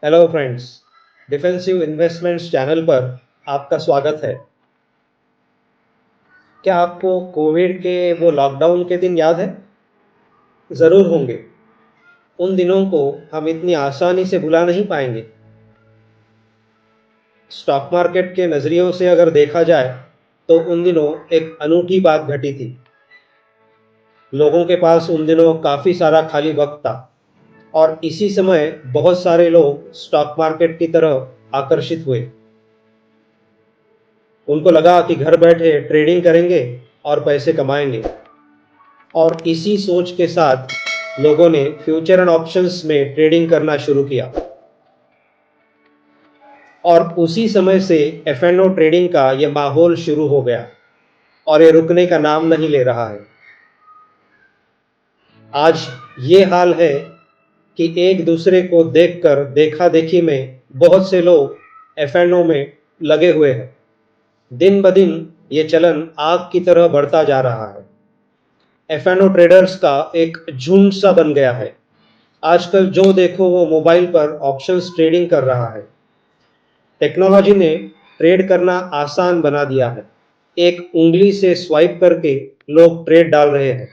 Hello friends, defensive investments channel पर आपका स्वागत है। क्या आपको कोविड के वो लॉकडाउन के दिन याद है? ज़रूर होंगे। उन दिनों को हम इतनी आसानी से भुला नहीं पाएंगे। स्टॉक मार्केट के नज़रियों से अगर देखा जाए तो उन दिनों एक अनूठी बात घटी थी। लोगों के पास उन दिनों काफ़ी सारा खाली वक्त था और इसी समय बहुत सारे लोग स्टॉक मार्केट की तरफ आकर्षित हुए। उनको लगा कि घर बैठे ट्रेडिंग करेंगे और पैसे कमाएंगे, और इसी सोच के साथ लोगों ने फ्यूचर एंड ऑप्शंस में ट्रेडिंग करना शुरू किया। और उसी समय से एफ&ओ ट्रेडिंग का ये माहौल शुरू हो गया और ये रुकने का नाम नहीं ले रहा है। आज ये हाल है कि एक दूसरे को देखकर देखा देखी में बहुत से लोग एफ&ओ में लगे हुए हैं। दिन ब दिन ये चलन आग की तरह बढ़ता जा रहा है। एफ&ओ ट्रेडर्स का एक झुंड सा बन गया है। आजकल जो देखो वो मोबाइल पर ऑप्शंस ट्रेडिंग कर रहा है। टेक्नोलॉजी ने ट्रेड करना आसान बना दिया है। एक उंगली से स्वाइप करके लोग ट्रेड डाल रहे हैं।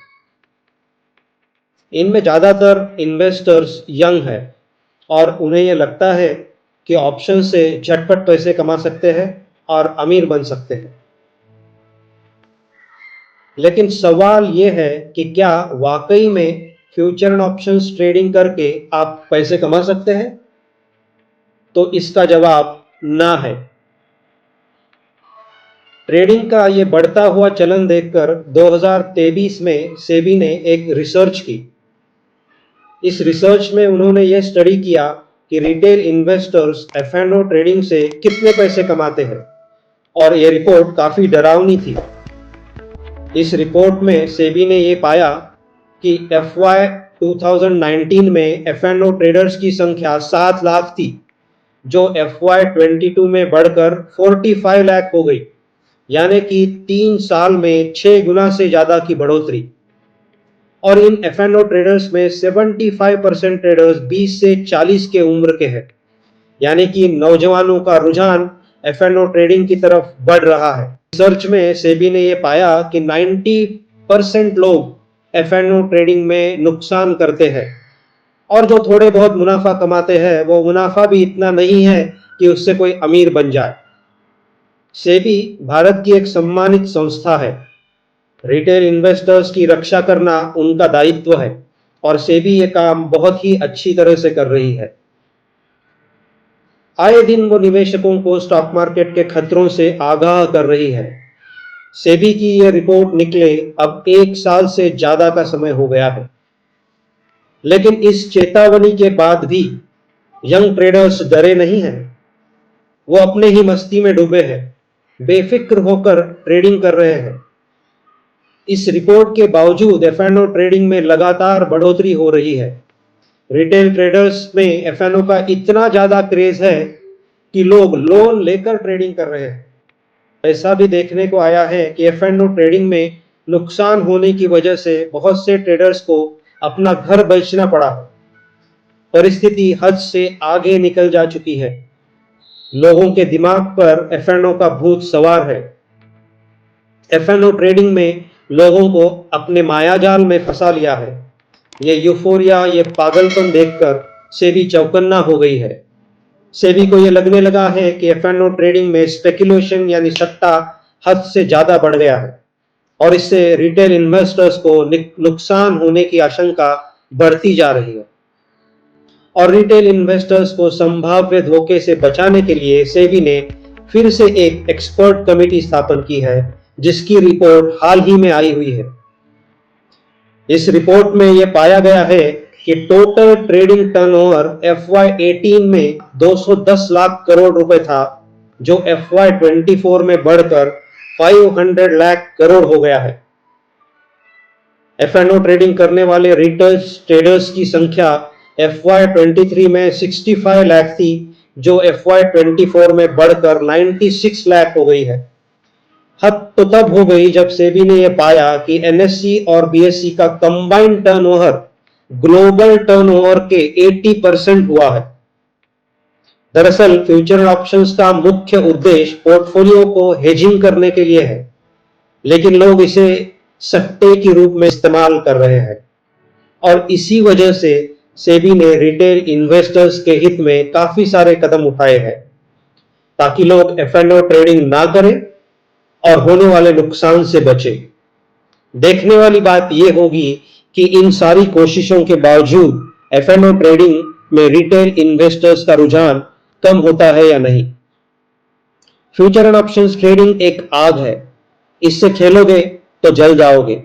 इनमें ज़्यादातर इन्वेस्टर्स यंग हैं और उन्हें यह लगता है कि ऑप्शन से झटपट पैसे कमा सकते हैं और अमीर बन सकते हैं। लेकिन सवाल ये है कि क्या वाकई में फ्यूचर एंड ऑप्शंस ट्रेडिंग करके आप पैसे कमा सकते हैं? तो इसका जवाब ना है। ट्रेडिंग का ये बढ़ता हुआ चलन देखकर 2023 में सेबी ने एक रिसर्च की। इस रिसर्च में उन्होंने ये स्टडी किया कि रिटेल इन्वेस्टर्स एफ&ओ ट्रेडिंग से कितने पैसे कमाते हैं, और ये रिपोर्ट काफ़ी डरावनी थी। इस रिपोर्ट में सेबी ने ये पाया कि FY 2019 में एफ&ओ ट्रेडर्स की संख्या 7 लाख थी, जो FY 22 में बढ़कर 45 लाख हो गई, यानी कि 3 साल में 6 गुना से ज़्यादा की बढ़ोतरी। और इन एफ&ओ ट्रेडर्स में 75% ट्रेडर्स 20 से 40 के उम्र के हैं, यानी कि नौजवानों का रुझान एफ&ओ ट्रेडिंग की तरफ बढ़ रहा है। रिसर्च में सेबी ने यह पाया कि 90% लोग एफ&ओ ट्रेडिंग में नुकसान करते हैं, और जो थोड़े बहुत मुनाफा कमाते हैं वो मुनाफा भी इतना नहीं है कि उससे कोई अमीर बन जाए। सेबी भारत की एक सम्मानित संस्था है। रिटेल इन्वेस्टर्स की रक्षा करना उनका दायित्व है और सेबी ये काम बहुत ही अच्छी तरह से कर रही है। आए दिन वो निवेशकों को स्टॉक मार्केट के खतरों से आगाह कर रही है। सेबी की यह रिपोर्ट निकले अब 1 साल से ज्यादा का समय हो गया है, लेकिन इस चेतावनी के बाद भी यंग ट्रेडर्स डरे नहीं हैं। वो अपने ही मस्ती में डूबे हैं, बेफिक्र होकर ट्रेडिंग कर रहे हैं। इस रिपोर्ट के बावजूद एफ&ओ ट्रेडिंग में लगातार बढ़ोतरी हो रही है। रिटेल ट्रेडर्स में एफ&ओ का इतना ज्यादा क्रेज है कि लोग लोन लेकर ट्रेडिंग कर रहे हैं। ऐसा भी देखने को आया है कि एफ&ओ ट्रेडिंग में नुकसान होने की वजह से बहुत से ट्रेडर्स को अपना घर बेचना पड़ा। परिस्थिति हद से आगे निकल जा चुकी है। लोगों के दिमाग पर एफ&ओ का भूत सवार है। एफ&ओ ट्रेडिंग में लोगों को अपने मायाजाल में फंसा लिया है। ये यूफोरिया, ये पागलपन देखकर सेबी चौकन्ना हो गई है। सेबी को ये लगने लगा है कि एफ&ओ ट्रेडिंग में स्पेकुलेशन यानी सट्टा हद से ज्यादा बढ़ गया है, और इससे रिटेल इन्वेस्टर्स को नुकसान होने की आशंका बढ़ती जा रही है। और रिटेल इन्वेस्टर्स को संभाव्य धोखे से बचाने के लिए सेबी ने फिर से एक एक्सपर्ट कमेटी स्थापन की है, जिसकी रिपोर्ट हाल ही में आई हुई है। इस रिपोर्ट में यह पाया गया है कि टोटल ट्रेडिंग टर्नओवर FY 18 में 210 लाख करोड़ रुपए था, जो FY 24 में बढ़कर 500 लाख करोड़ हो गया है। एफ&ओ ट्रेडिंग करने वाले रिटेल ट्रेडर्स की संख्या FY 23 में 65 लाख थी, जो FY 24 में बढ़कर 96 लाख हो गई है। हद तो तब हो गई जब सेबी ने यह पाया कि NSE और BSE का कंबाइंड टर्नओवर ग्लोबल टर्नओवर के 80% हुआ है। दरअसल फ्यूचर ऑप्शंस का मुख्य उद्देश्य पोर्टफोलियो को हेजिंग करने के लिए है, लेकिन लोग इसे सट्टे के रूप में इस्तेमाल कर रहे हैं और इसी वजह से सेबी ने रिटेल इन्वेस्टर्स के हित में काफी सारे कदम उठाए हैं ताकि लोग एफ&ओ ट्रेडिंग ना करें और होने वाले नुकसान से बचें। देखने वाली बात यह होगी कि इन सारी कोशिशों के बावजूद एफ&ओ ट्रेडिंग में रिटेल इन्वेस्टर्स का रुझान कम होता है या नहीं। फ्यूचर एंड ऑप्शंस ट्रेडिंग एक आग है, इससे खेलोगे तो जल जाओगे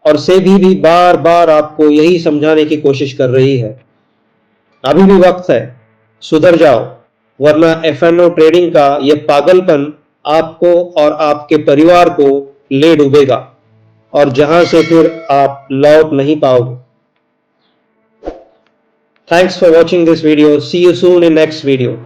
और सेबी भी बार बार आपको यही समझाने की कोशिश कर रही है। अभी भी वक्त है, सुधर जाओ, वरना एफ&ओ ट्रेडिंग का यह पागलपन आपको और आपके परिवार को ले डूबेगा और जहां से फिर आप लौट नहीं पाओगे। Thanks for watching this video. See you soon in next video.